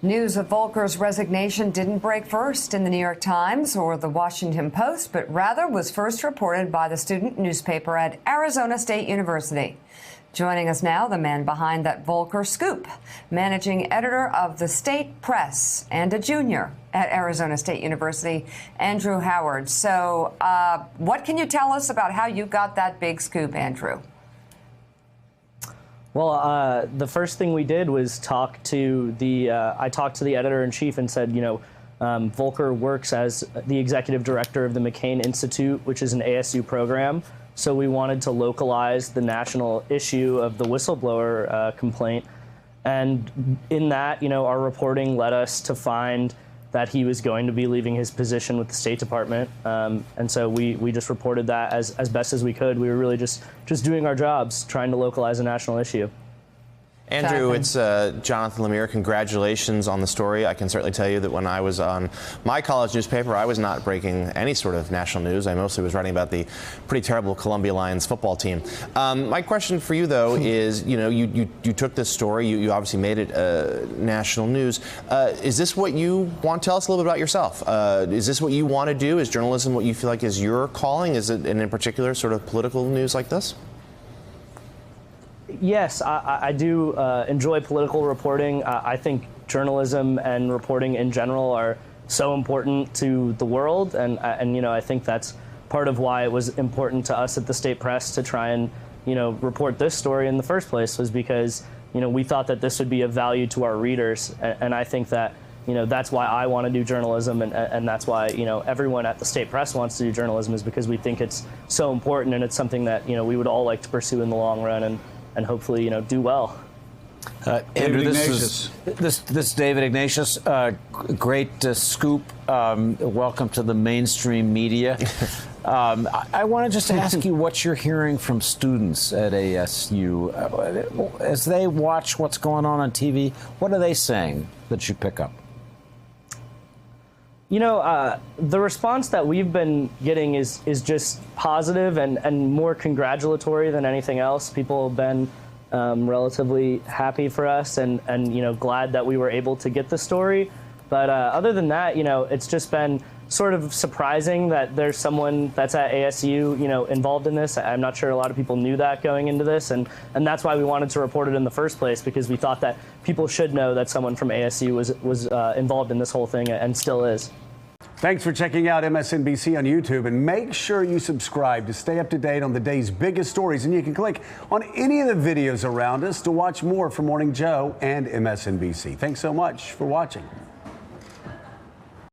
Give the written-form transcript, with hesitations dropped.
News of Volker's resignation didn't break first in the New York Times or the Washington Post, but rather was first reported by the student newspaper at Arizona State University. Joining us now, the man behind that Volker scoop, managing editor of the State Press and a junior at Arizona State University, Andrew Howard. So what can you tell us about how you got that big scoop, Andrew? Well, the first thing we did was talk to I talked to the editor-in-chief and said, Volker works as the executive director of the McCain Institute, which is an ASU program. So we wanted to localize the national issue of the whistleblower complaint. And in that, our reporting led us to find that he was going to be leaving his position with the State Department. And so we just reported that as best as we could. We were really just doing our jobs, trying to localize a national issue. Andrew, it's Jonathan Lemire. Congratulations on the story. I can certainly tell you that when I was on my college newspaper, I was not breaking any sort of national news. I mostly was writing about the pretty terrible Columbia Lions football team. My question for you, though, is, you took this story. You obviously made it national news. Is this what you want? Tell us a little bit about yourself. Is this what you want to do? Is journalism what you feel like is your calling? Is it, and in particular, sort of political news like this? Yes, I do enjoy political reporting. I think journalism and reporting in general are so important to the world, and I think that's part of why it was important to us at the State Press to try and report this story in the first place, was because we thought that this would be of value to our readers, and I think that that's why I want to do journalism, and that's why everyone at the State Press wants to do journalism, is because we think it's so important, and it's something that we would all like to pursue in the long run, and hopefully, do well. Andrew, this is David Ignatius. Great scoop. Welcome to the mainstream media. I want to just ask you what you're hearing from students at ASU. As they watch what's going on TV, what are they saying that you pick up? The response that we've been getting is just positive and more congratulatory than anything else. People have been relatively happy for us and glad that we were able to get the story. But other than that, it's just been sort of surprising that there's someone that's at ASU, involved in this. I'm not sure a lot of people knew that going into this, and that's why we wanted to report it in the first place, because we thought that people should know that someone from ASU was involved in this whole thing and still is. Thanks for checking out MSNBC on YouTube, and make sure you subscribe to stay up to date on the day's biggest stories. And you can click on any of the videos around us to watch more from Morning Joe and MSNBC. Thanks so much for watching.